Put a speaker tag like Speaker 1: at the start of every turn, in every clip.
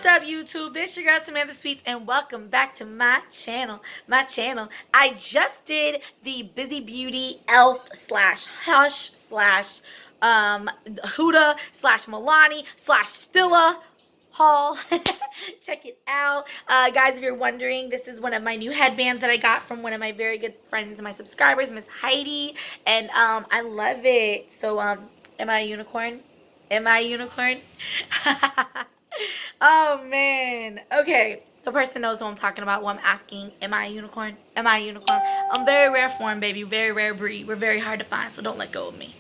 Speaker 1: What's up, YouTube? This your girl Samantha Sweets, and welcome back to my channel. I just did the Busy Beauty Elf slash Hush slash Huda slash Milani slash Stilla haul. Check it out. Guys, if you're wondering, this is one of my new headbands that I got from one of my very good friends and my subscribers, Miss Heidi, and I love it. So am I a unicorn? Am I a unicorn? Oh man. Okay. The person knows who I'm talking about. What I'm asking. Am I a unicorn? Am I a unicorn? I'm very rare form, baby. Very rare breed. We're very hard to find, so don't let go of me.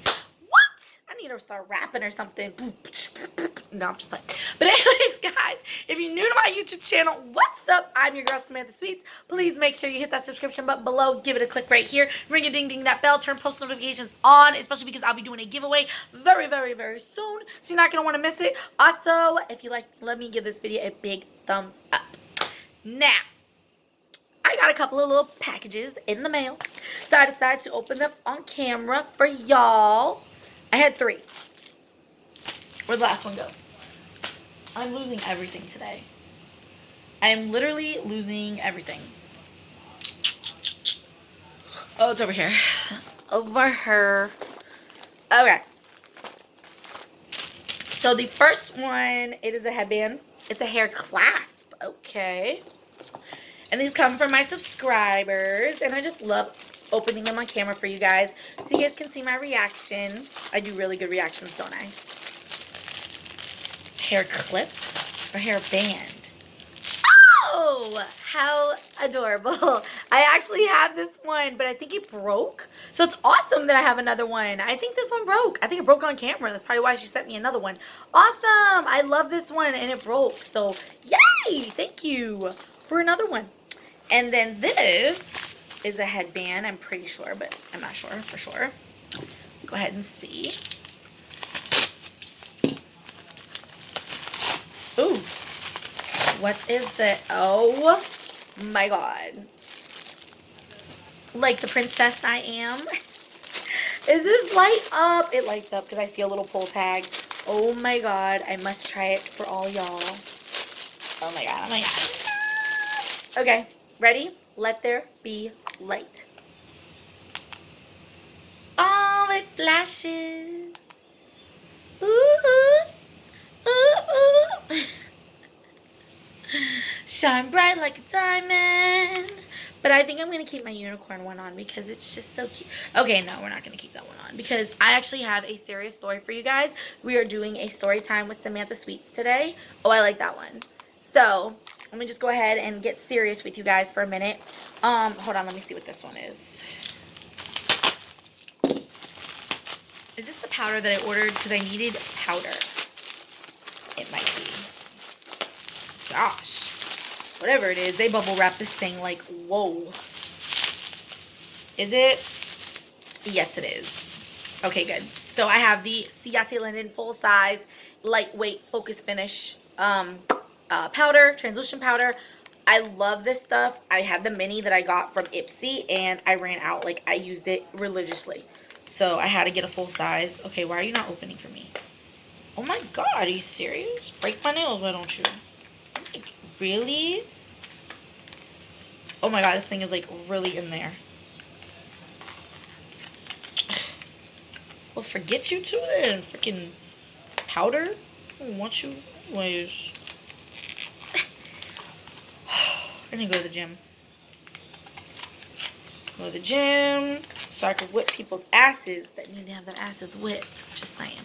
Speaker 1: What? I need to start rapping or something. No, I'm just playing. But anyways, guys, if you're new to my YouTube channel, what's up? I'm your girl Samantha Sweets. Please make sure you hit that subscription button below. Give it a click right here. Ring a ding ding that bell. Turn post notifications on, especially because I'll be doing a giveaway very, very, very soon. So you're not gonna want to miss it. Also, if you like, let me give this video a big thumbs up. Now, I got a couple of little packages in the mail, so I decided to open them on camera for y'all. I had 3. Where'd the last one go? I'm losing everything today. I am literally losing everything. Oh, it's over here. Over here. Okay. So the first one, it is a headband. It's a hair clasp. Okay. And these come from my subscribers. And I just love opening them on camera for you guys, so you guys can see my reaction. I do really good reactions, don't I? Hair clip or hair band. Oh, how adorable. I actually have this one, but I think it broke. So it's awesome that I have another one. I think this one broke. I think it broke on camera. That's probably why she sent me another one. Awesome. I love this one, and it broke. So yay. Thank you for another one. And then this is a headband, I'm pretty sure, but I'm not sure for sure. Go ahead and see. Ooh. What is the... Oh my god. Like the princess I am. Is this light up? It lights up because I see a little pull tag. Oh my god. I must try it for all y'all. Oh my god. Oh my god. Okay. Ready? Let there be light. Oh, it flashes. Ooh. Ooh. Shine bright like a diamond. But I think I'm going to keep my unicorn one on because it's just so cute. Okay, no, we're not going to keep that one on because I actually have a serious story for you guys. We are doing a story time with Samantha Sweets today. Oh, I like that one. So, let me just go ahead and get serious with you guys for a minute. Hold on, let me see what this one is. Is this the powder that I ordered? Because I needed powder. It might be. Gosh. Whatever it is, they bubble wrap this thing like, whoa. Is it? Yes, it is. Okay, good. So I have the Ciate Linden full size, lightweight, focus finish powder, translucent powder. I love this stuff. I had the mini that I got from Ipsy, and I ran out. Like, I used it religiously. So I had to get a full size. Okay, why are you not opening for me? Oh my god, are you serious? Break my nails, why don't you? Like, really? Oh my god, this thing is like really in there. Well, forget you two then. Freaking powder? I don't want you anyways. I need to go to the gym. Go to the gym so I can whip people's asses that need to have their asses whipped. Just saying.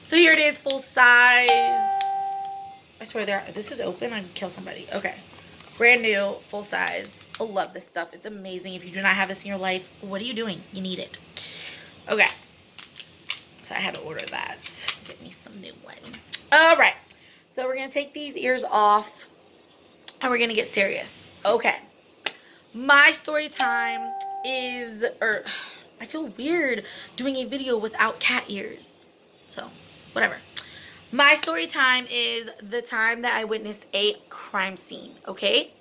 Speaker 1: So here it is, full size. I swear this is open. I can kill somebody. Okay. Brand new, full size. I love this stuff. It's amazing. If you do not have this in your life, what are you doing? You need it. Okay. So I had to order that. Get me some new one. Alright. So we're going to take these ears off. And we're going to get serious. Okay. My story time is... I feel weird doing a video without cat ears. So, whatever. My story time is the time that I witnessed a crime scene, okay?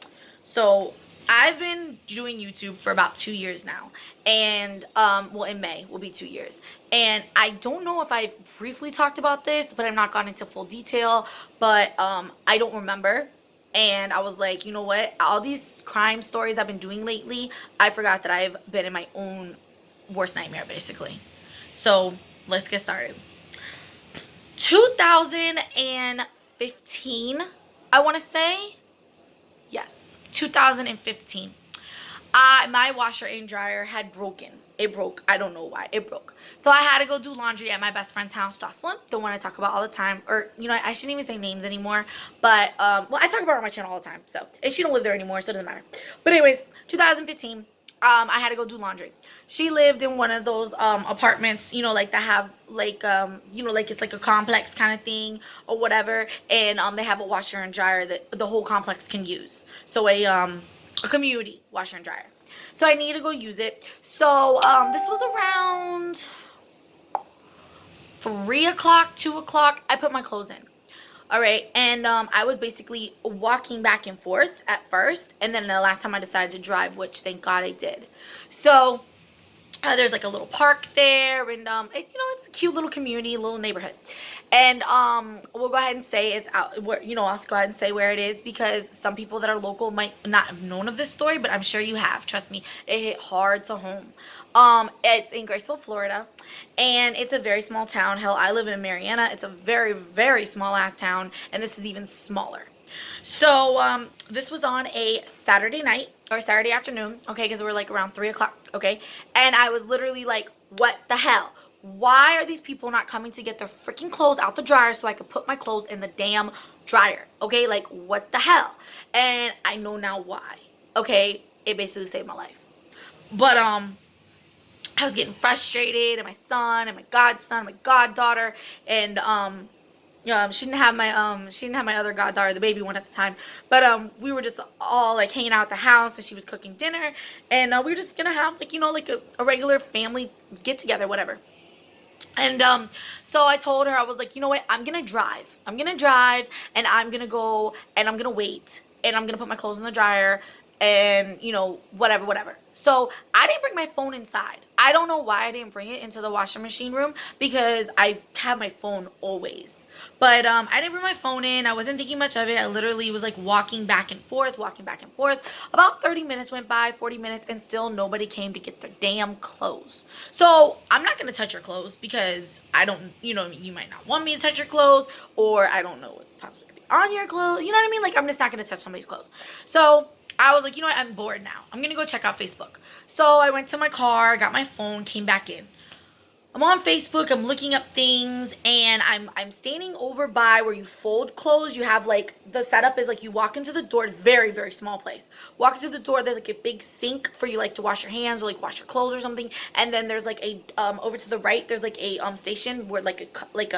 Speaker 1: So, I've been doing YouTube for about 2 years now, and well, in May will be 2 years. And I don't know if I've briefly talked about this, but I'm not gone into full detail. But I don't remember. And I was like, you know what? All these crime stories I've been doing lately, I forgot that I've been in my own worst nightmare, basically. So let's get started. 2015, I want to say. Yes, 2015. My washer and dryer had broken. It broke. I don't know why. It broke. So I had to go do laundry at my best friend's house, Jocelyn, the one I talk about all the time. Or, you know, I shouldn't even say names anymore. But, well, I talk about her on my channel all the time. So, and she don't live there anymore, so it doesn't matter. But anyways, 2015, I had to go do laundry. She lived in one of those apartments, you know, like that have like you know, like it's like a complex kind of thing or whatever, and they have a washer and dryer that the whole complex can use. So a community washer and dryer. So I need to go use it. So this was around 3 o'clock, 2 o'clock. I put my clothes in. All right, and I was basically walking back and forth at first, and then the last time I decided to drive, which thank God I did. So there's like a little park there, and you know, it's a cute little community, a little neighborhood. And we'll go ahead and say it's out where, you know, I'll go ahead and say where it is, because some people that are local might not have known of this story, but I'm sure you have. Trust me, it hit hard to home. It's in Graceville, Florida, and it's a very small town. Hell, I live in Marianna. It's a very, very small ass town, and this is even smaller. So this was on a Saturday night or Saturday afternoon, okay, because we're like around 3 o'clock, okay, and I was literally like, what the hell? Why are these people not coming to get their freaking clothes out the dryer so I could put my clothes in the damn dryer? Okay, like, what the hell? And I know now why. Okay, it basically saved my life. But I was getting frustrated, and my son and my godson, my goddaughter, and she didn't have my other goddaughter, the baby one at the time, but we were just all like hanging out at the house, and she was cooking dinner, and we were just gonna have like, you know, like a regular family get together, whatever. And so I told her, I was like, you know what, I'm gonna drive, and I'm gonna go, and I'm gonna wait, and I'm gonna put my clothes in the dryer, and, you know, whatever. So I didn't bring my phone inside. I don't know why I didn't bring it into the washing machine room, because I have my phone always. But I didn't bring my phone in. I wasn't thinking much of it. I literally was like walking back and forth. About 30 minutes went by, 40 minutes, and still nobody came to get their damn clothes. So I'm not going to touch your clothes, because I don't, you know, you might not want me to touch your clothes, or I don't know what possibly could be on your clothes. You know what I mean? Like, I'm just not going to touch somebody's clothes. So I was like, you know what? I'm bored now. I'm going to go check out Facebook. So I went to my car, got my phone, came back in. I'm on Facebook, I'm looking up things, and I'm standing over by where you fold clothes. You have like, the setup is like you walk into the door, very, very small place. Walk into the door, there's like a big sink for you like to wash your hands or like wash your clothes or something. And then there's like a, over to the right, there's like a station where like a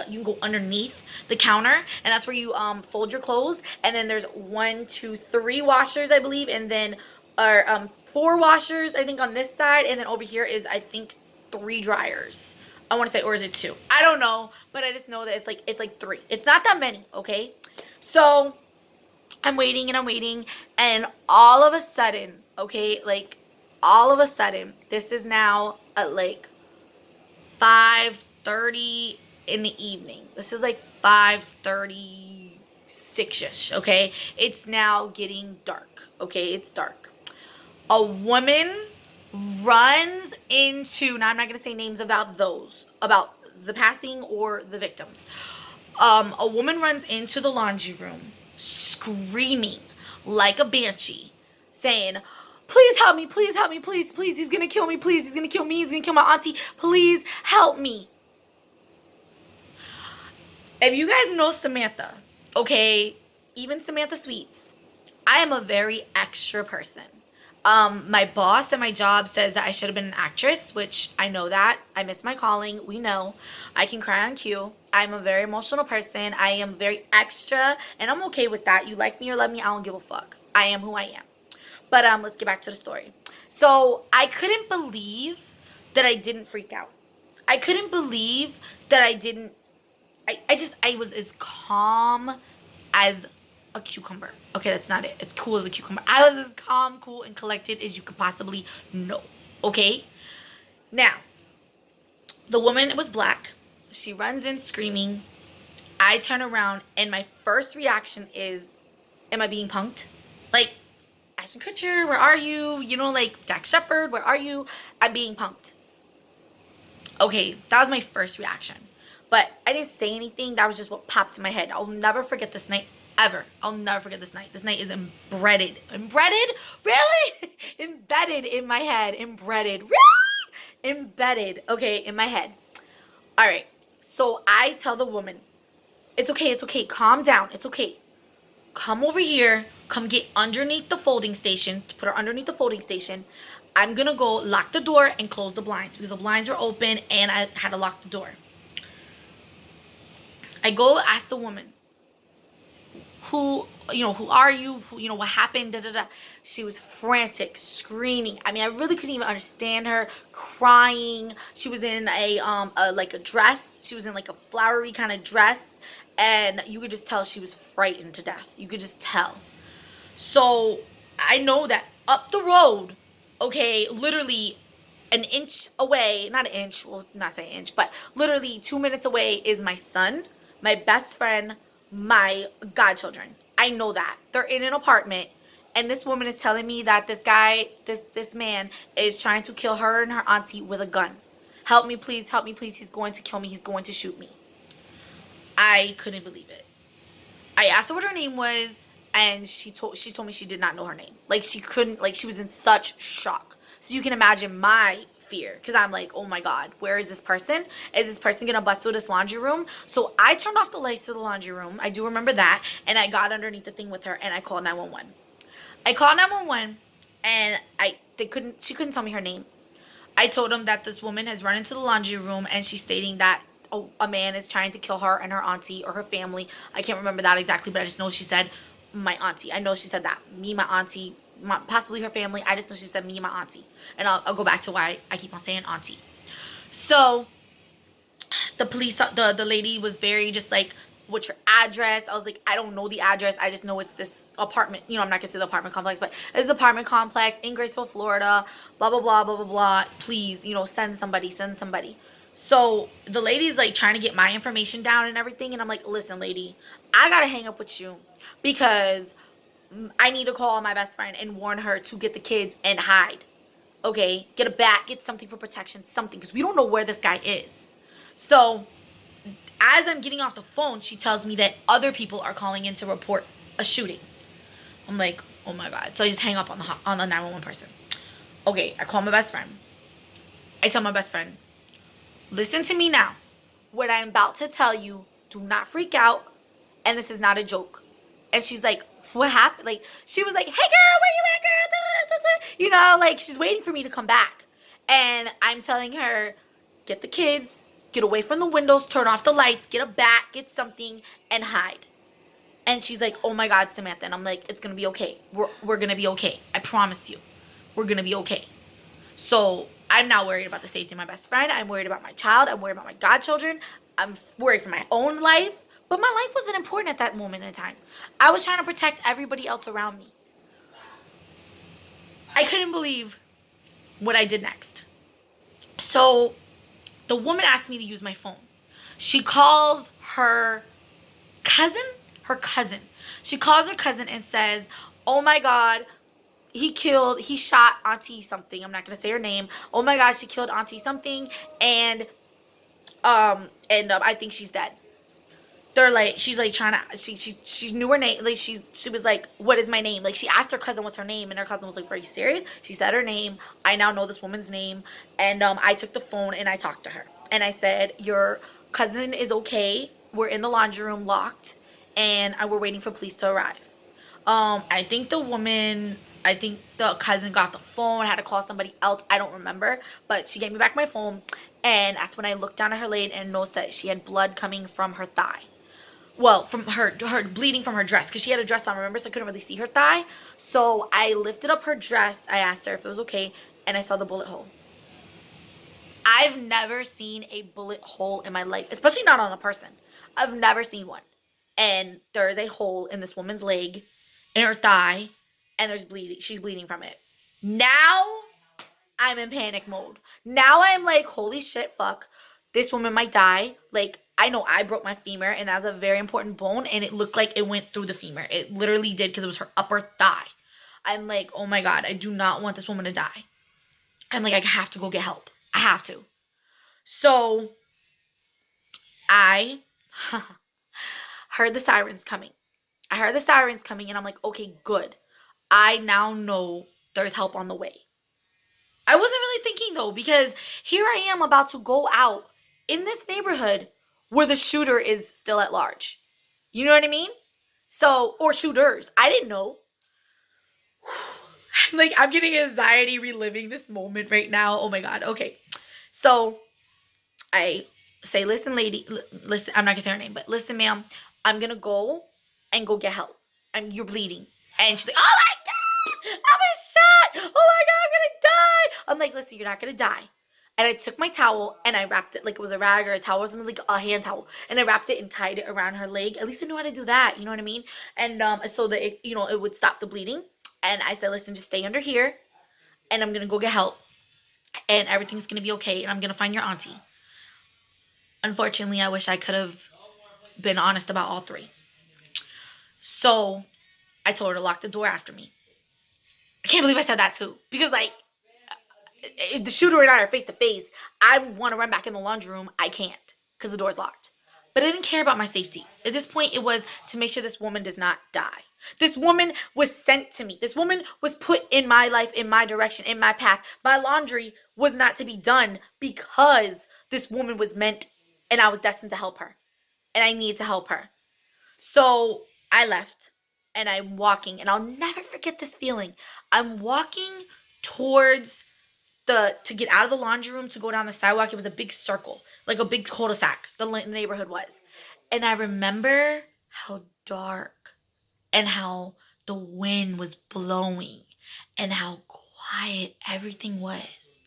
Speaker 1: you can go underneath the counter, and that's where you fold your clothes. And then there's 1, 2, 3 washers, I believe, and then 4 washers, I think, on this side, and then over here is, I think, 3 dryers. I want to say, or is it 2? I don't know, but I just know that it's like 3. It's not that many, okay? So I'm waiting, and all of a sudden, okay, like all of a sudden, this is now at like 5:30 in the evening. This is like 5:36ish, okay? It's now getting dark, okay? It's dark. A woman runs into, now I'm not going to say names about the passing or the victims. A woman runs into the laundry room screaming like a banshee, saying, please help me, please, he's going to kill me, please, he's going to kill me, he's going to kill my auntie, please help me. If you guys know Samantha, okay, even Samantha Sweets, I am a very extra person. My boss at my job says that I should have been an actress, which I know that. I miss my calling. We know. I can cry on cue. I'm a very emotional person. I am very extra, and I'm okay with that. You like me or love me, I don't give a fuck. I am who I am. But let's get back to the story. So I couldn't believe that I didn't freak out. I couldn't believe that I didn't. I was as calm as a cucumber. Okay, that's not it. It's cool as a cucumber. I was as calm, cool, and collected as you could possibly know. Okay? Now, the woman was black. She runs in screaming. I turn around, and my first reaction is, am I being punked? Like, Ashton Kutcher, where are you? You know, like, Dax Shepard, where are you? I'm being punked. Okay, that was my first reaction. But I didn't say anything. That was just what popped in my head. I'll never forget this night, ever. I'll never forget this night. This night is embedded. Embedded? Really? Embedded in my head. Embedded. Really? Embedded. Okay, in my head. All right. So I tell the woman, it's okay. It's okay. Calm down. It's okay. Come over here. Come get underneath the folding station. To put her underneath the folding station. I'm going to go lock the door and close the blinds because the blinds are open and I had to lock the door. I go ask the woman, who are you? Who, what happened? Da, da, da. She was frantic, screaming. I mean, I really couldn't even understand her, crying. She was in like a dress. She was in like a flowery kind of dress. And you could just tell she was frightened to death. You could just tell. So I know that up the road, okay, literally an inch away, not an inch, well, not say inch, but literally 2 minutes away is my son, my best friend, my godchildren. I know that. They're in an apartment, and this woman is telling me that this guy, this man, is trying to kill her and her auntie with a gun. Help me, please. Help me, please. He's going to kill me. He's going to shoot me. I couldn't believe it. I asked her what her name was, and she told me she did not know her name. Like, she couldn't, like, she was in such shock. So you can imagine my fear, because I'm like, oh my God, where is this person? Is this person gonna bust through this laundry room? So I turned off the lights to the laundry room. I do remember that. And I got underneath the thing with her, and I called 911. I called 911, and she couldn't tell me her name. I told them that this woman has run into the laundry room, and she's stating that a man is trying to kill her and her auntie or her family. I can't remember that exactly, but I just know she said my auntie. I know she said that. Me, my auntie, possibly her family. I just know she said me and my auntie. And I'll go back to why I keep on saying auntie. So the police, the lady was very just like, what's your address? I was like, I don't know the address. I just know it's this apartment. I'm not going to say the apartment complex, but it's an apartment complex in Graceville, Florida. Blah, blah, blah, blah, blah, blah. Please, send somebody. So the lady's like trying to get my information down and everything. And I'm like, listen, lady, I got to hang up with you because I need to call my best friend and warn her to get the kids and hide. Okay? Get a bat, get something for protection, something. Because we don't know where this guy is. So as I'm getting off the phone, she tells me that other people are calling in to report a shooting. I'm like, oh my God. So I just hang up on the 911 person. Okay, I call my best friend. I tell my best friend, listen to me now. What I'm about to tell you, do not freak out. And this is not a joke. And she's like, what happened? Like, she was like, hey girl, where you at, girl? Like she's waiting for me to come back. And I'm telling her, get the kids, get away from the windows, turn off the lights, get a bat, get something, and hide. And she's like, oh my God, Samantha. And I'm like, it's going to be okay. We're going to be okay. I promise you. We're going to be okay. So I'm not worried about the safety of my best friend. I'm worried about my child. I'm worried about my godchildren. I'm worried for my own life. But my life wasn't important at that moment in time. I was trying to protect everybody else around me. I couldn't believe what I did next. So the woman asked me to use my phone. She calls her cousin. She calls her cousin and says, oh my God, he shot auntie something. I'm not going to say her name. Oh my God, she killed auntie something. And I think she's dead. They're like, she's like trying to, she knew her name. Like she was like, what is my name? Like she asked her cousin what's her name, and her cousin was like, are you serious? She said her name. I now know this woman's name. And I took the phone and I talked to her. And I said, your cousin is okay. We're in the laundry room locked, and we're waiting for police to arrive. I think the cousin got the phone, had to call somebody else. I don't remember, but she gave me back my phone. And that's when I looked down at her leg and noticed that she had blood coming from her thigh. Well, from her bleeding from her dress, because she had a dress on, remember, so I couldn't really see her thigh. So I lifted up her dress. I asked her if it was okay, and I saw the bullet hole. I've never seen a bullet hole in my life, especially not on a person. I've never seen one. and there's a hole in this woman's leg, in her thigh, and there's bleeding. She's bleeding from it. Now I'm in panic mode. Now I'm like, holy shit, fuck. This woman might die. Like, I know I broke my femur, and that's a very important bone, and it looked like it went through the femur. It literally did, because it was her upper thigh. I'm like, oh my God, I do not want this woman to die. I'm like, I have to go get help. I have to. So I heard the sirens coming. I heard the sirens coming, and I'm like, okay, good. I now know there's help on the way. I wasn't really thinking though, because here I am about to go out in this neighborhood where the shooter is still at large. You know what I mean? So, or shooters. I didn't know. Like, I'm getting anxiety reliving this moment right now. Oh my God. Okay. So I say, listen, lady, listen, I'm not gonna say her name, but listen, ma'am, I'm gonna go and go get help. You're bleeding. And she's like, oh my God, I've been shot. Oh my God, I'm gonna die. I'm like, listen, you're not gonna die. And I took my towel and I wrapped it like it was a rag or a towel or something, like a hand towel. And I wrapped it and tied it around her leg. At least I knew how to do that. You know what I mean? And so that it, it would stop the bleeding. And I said, listen, just stay under here. And I'm gonna go get help. And everything's gonna be okay. And I'm gonna find your auntie. Unfortunately, I wish I could have been honest about all three. So I told her to lock the door after me. I can't believe I said that too. Because, like, if the shooter and I are face to face, I want to run back in the laundry room. I can't because the door's locked. But I didn't care about my safety. At this point, it was to make sure this woman does not die. This woman was sent to me. This woman was put in my life, in my direction, in my path. My laundry was not to be done because this woman was meant and I was destined to help her. And I needed to help her. So I left and I'm walking, and I'll never forget this feeling. I'm walking towards to get out of the laundry room to go down the sidewalk. It was a big circle, like a big cul-de-sac, the neighborhood was. And I remember how dark and how the wind was blowing and how quiet everything was.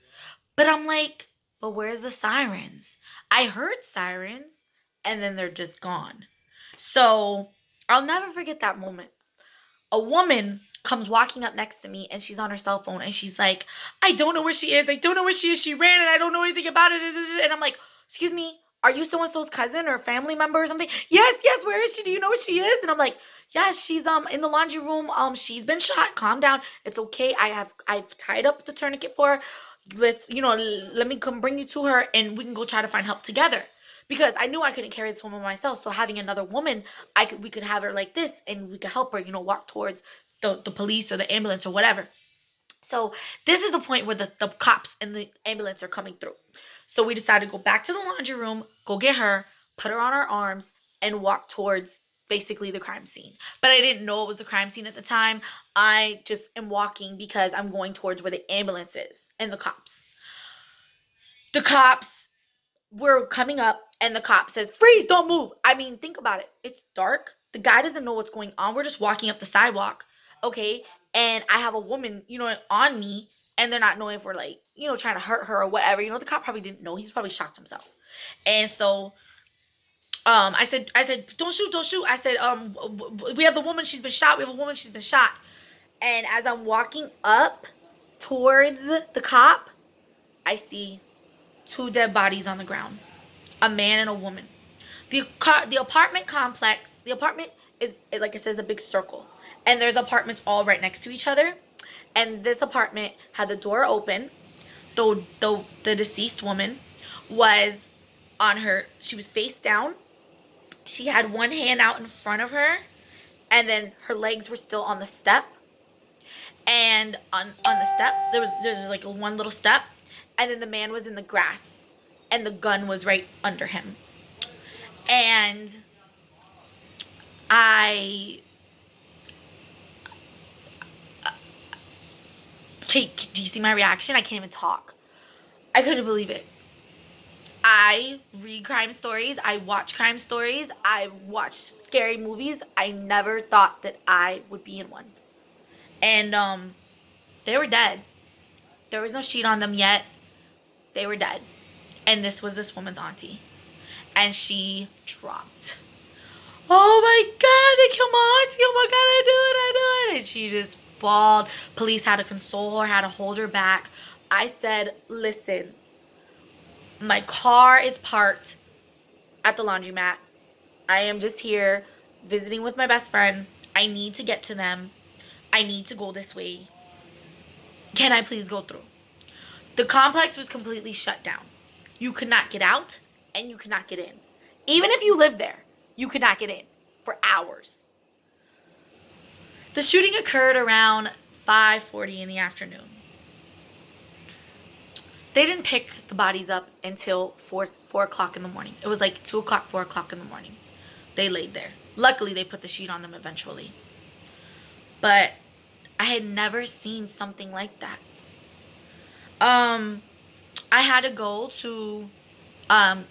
Speaker 1: But I'm like, but where's the sirens? I heard sirens and then they're just gone. So I'll never forget that moment. A woman comes walking up next to me and she's on her cell phone and she's like, I don't know where she is. I don't know where she is. She ran and I don't know anything about it. And I'm like, excuse me, are you so-and-so's cousin or family member or something? Yes, where is she? Do you know where she is? And I'm like, yes, she's in the laundry room. She's been shot. Calm down. It's okay. I've tied up the tourniquet for her. Let me come bring you to her and we can go try to find help together. Because I knew I couldn't carry this woman myself. So having another woman, we could have her like this and we could help her, walk towards the police or the ambulance or whatever. So this is the point where the cops and the ambulance are coming through. So we decided to go back to the laundry room, go get her, put her on our arms, and walk towards basically the crime scene. But I didn't know it was the crime scene at the time. I just am walking because I'm going towards where the ambulance is and the cops. The cops were coming up and the cop says, freeze, don't move. I mean, think about it. It's dark. The guy doesn't know what's going on. We're just walking up the sidewalk. Okay. And I have a woman, on me, and they're not knowing if we're like, trying to hurt her or whatever. The cop probably didn't know. He's probably shocked himself. And so, I said, don't shoot. I said, we have the woman, she's been shot. And as I'm walking up towards the cop, I see 2 dead bodies on the ground. A man and a woman. The apartment complex, the apartment is, like it says, a big circle. And there's apartments all right next to each other. And this apartment had the door open. The deceased woman was she was face down. She had one hand out in front of her. And then her legs were still on the step. And on the step, there's like one little step. And then the man was in the grass. And the gun was right under him. And do you see my reaction? I can't even talk. I couldn't believe it. I read crime stories. I watch crime stories. I watch scary movies. I never thought that I would be in one. And they were dead. There was no sheet on them yet. They were dead. And this was this woman's auntie. And she dropped. oh my God, they killed my auntie. Oh my God, I knew it. And she just bawled. Police had to console her, had to hold her back. I said, listen, my car is parked at the laundromat. I am just here visiting with my best friend. I need to get to them. I need to go this way. Can I please go through? The complex was completely shut down. You could not get out and you could not get in. Even if you lived there, you could not get in for hours. The shooting occurred around 5:40 in the afternoon. They didn't pick the bodies up until 4 o'clock in the morning. It was like 2 o'clock, 4 o'clock in the morning. They laid there. Luckily, they put the sheet on them eventually. But I had never seen something like that. I had to go to I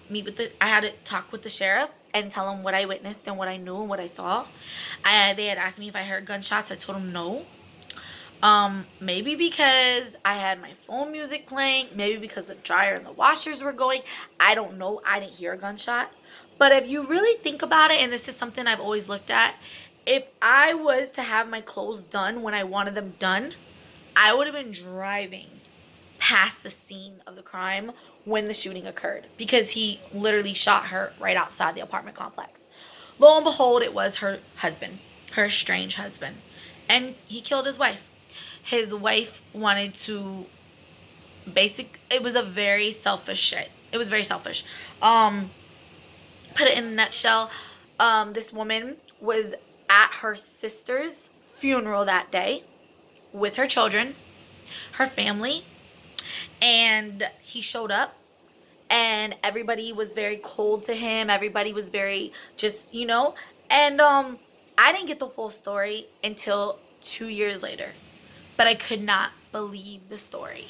Speaker 1: had to talk with the sheriff and tell him what I witnessed and what I knew and what I saw. They had asked me if I heard gunshots. I told them no. Maybe because I had my phone music playing, maybe because the dryer and the washers were going. I don't know. I didn't hear a gunshot. But if you really think about it, and this is something I've always looked at, if I was to have my clothes done when I wanted them done, I would have been driving past the scene of the crime when the shooting occurred, because he literally shot her right outside the apartment complex. Lo and behold, it was her husband, her estranged husband, and he killed his wife. His wife wanted to it was a very selfish shit. It was very selfish. Put it in a nutshell, this woman was at her sister's funeral that day with her children, her family, and he showed up and everybody was very cold to him. Everybody was very just, and I didn't get the full story until 2 years later, but I could not believe the story.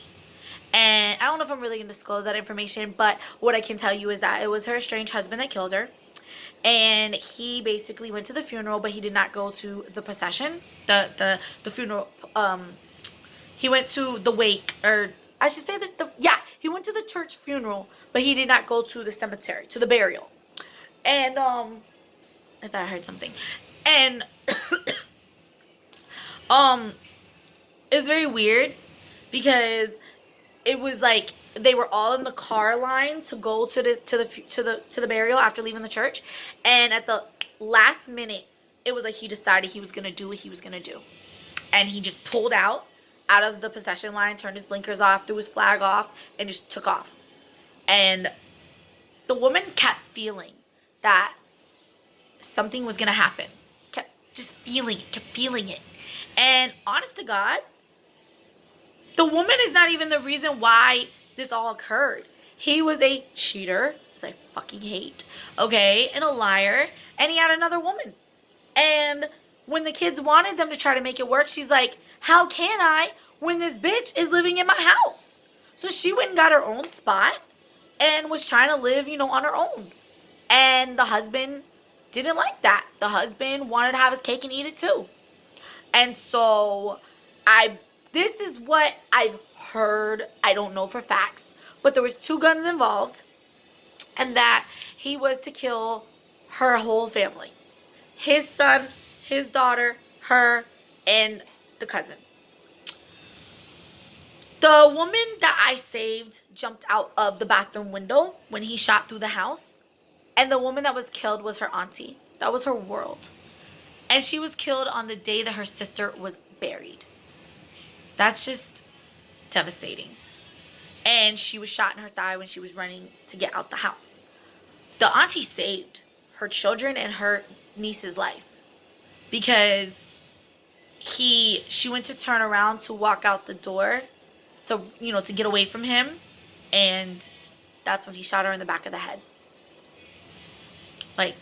Speaker 1: And I don't know if I'm really going to disclose that information, but what I can tell you is that it was her estranged husband that killed her. And he basically went to the funeral, but he did not go to the procession, the funeral. He went to the wake, or I should say that he went to the church funeral, but he did not go to the cemetery, to the burial. And I thought I heard something. And it's very weird because it was like they were all in the car line to go to the burial after leaving the church, and at the last minute it was like he decided he was gonna do what he was gonna do, and he just pulled out of the procession line, turned his blinkers off, threw his flag off, and just took off. And the woman kept feeling that something was gonna happen, kept just feeling it. And honest to God, the woman is not even the reason why this all occurred. He was a cheater, as I fucking hate, okay, and a liar, and he had another woman. And when the kids wanted them to try to make it work, she's like, how can I when this bitch is living in my house? So she went and got her own spot and was trying to live, on her own. And the husband didn't like that. The husband wanted to have his cake and eat it too. And so this is what I've heard. I don't know for facts, but there was 2 guns involved, and that he was to kill her whole family. His son, his daughter, her, and the cousin. The woman that I saved jumped out of the bathroom window when he shot through the house, and the woman that was killed was her auntie. That was her world. And she was killed on the day that her sister was buried. That's just devastating. And she was shot in her thigh when she was running to get out the house. The auntie saved her children and her niece's life because she went to turn around to walk out the door to get away from him, and that's when he shot her in the back of the head. Like,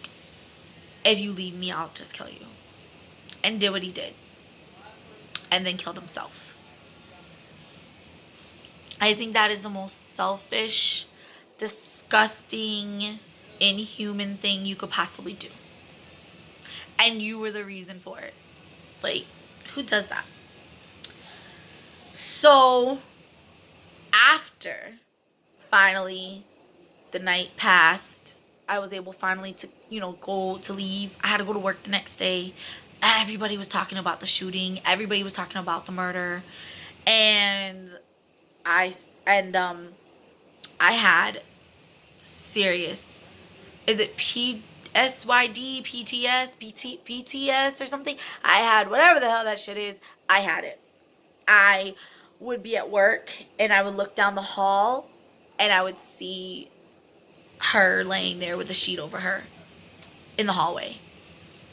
Speaker 1: if you leave me, I'll just kill you. And did what he did. And then killed himself. I think that is the most selfish, disgusting, inhuman thing you could possibly do. And you were the reason for it. Like, who does that? So, after finally the night passed I was able finally to, go to leave. I had to go to work the next day. Everybody was talking about the shooting. Everybody was talking about the murder. And I had serious, is it PSYD, PTS or something? I had whatever the hell that shit is. I had it. I would be at work and I would look down the hall and I would see her laying there with a sheet over her in the hallway.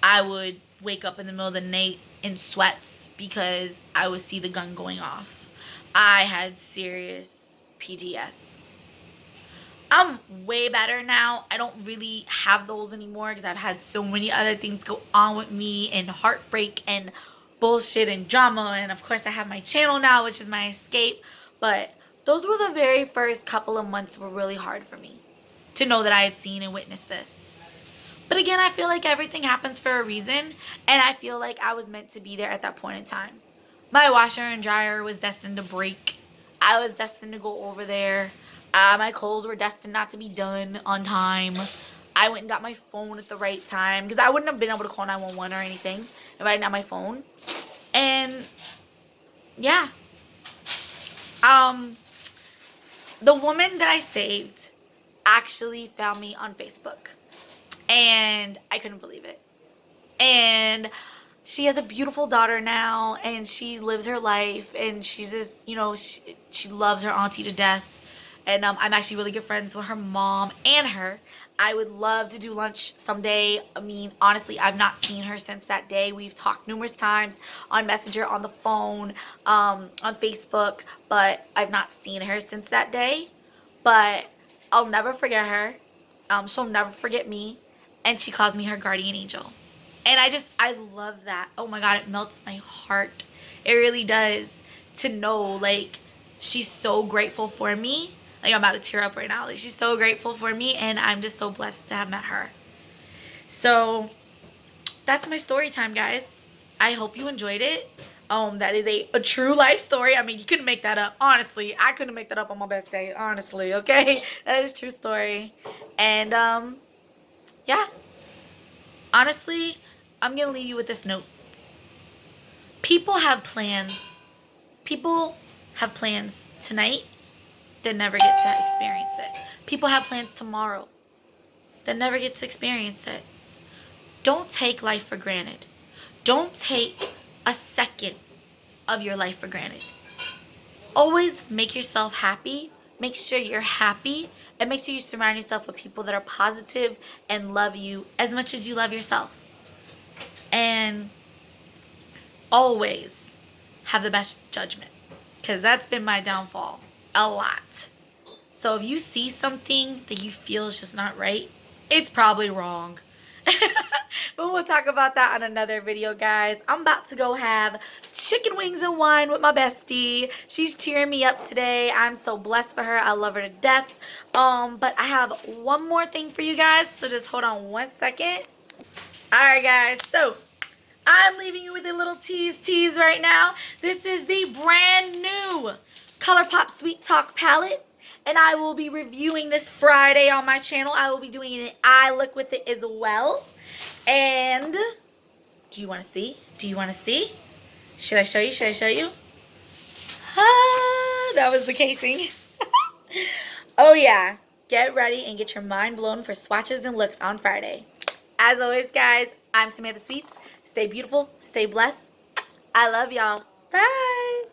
Speaker 1: I would wake up in the middle of the night in sweats because I would see the gun going off. I had serious PTS. I'm way better now. I don't really have those anymore because I've had so many other things go on with me, and heartbreak and bullshit and drama. And of course I have my channel now, which is my escape. But those were the very first couple of months were really hard for me to know that I had seen and witnessed this. But again, I feel like everything happens for a reason, and I feel like I was meant to be there at that point in time. My washer and dryer was destined to break. I was destined to go over there. My clothes were destined not to be done on time. I went and got my phone at the right time because I wouldn't have been able to call 911 or anything if I didn't have my phone. And yeah. The woman that I saved actually found me on Facebook. And I couldn't believe it. And she has a beautiful daughter now, and she lives her life, and she's just, she loves her auntie to death. And I'm actually really good friends with her mom and her. I would love to do lunch someday. I mean, honestly, I've not seen her since that day. We've talked numerous times on Messenger, on the phone, on Facebook, but I've not seen her since that day. But I'll never forget her. She'll never forget me. And she calls me her guardian angel. And I love that. Oh my God, it melts my heart. It really does, to know, like, she's so grateful for me. Like, I'm about to tear up right now. Like, she's so grateful for me, and I'm just so blessed to have met her. So that's my story time, guys. I hope you enjoyed it. That is a true life story. I mean, you couldn't make that up. Honestly, I couldn't make that up on my best day. Honestly, okay? That is a true story. And yeah. Honestly, I'm going to leave you with this note. People have plans. People have plans tonight that never get to experience it. People have plans tomorrow that never get to experience it. Don't take life for granted. Don't take a second of your life for granted. Always make yourself happy. Make sure you're happy, and make sure you surround yourself with people that are positive and love you as much as you love yourself. And always have the best judgment, because that's been my downfall a lot. So if you see something that you feel is just not right, it's probably wrong. But we'll talk about that on another video, guys. I'm about to go have chicken wings and wine with my bestie. She's cheering me up today. I'm so blessed for her. I love her to death. But I have one more thing for you guys, so just hold on one second. Alright, guys, so I'm leaving you with a little tease right now. This is the brand new ColourPop Sweet Talk palette, and I will be reviewing this Friday on my channel. I will be doing an eye look with it as well. And do you want to see? Do you want to see? Should I show you? Should I show you? Ah, that was the casing. Oh yeah, get ready and get your mind blown for swatches and looks on Friday. As always, guys, I'm Samantha Sweets. Stay beautiful, stay blessed. I love y'all. Bye.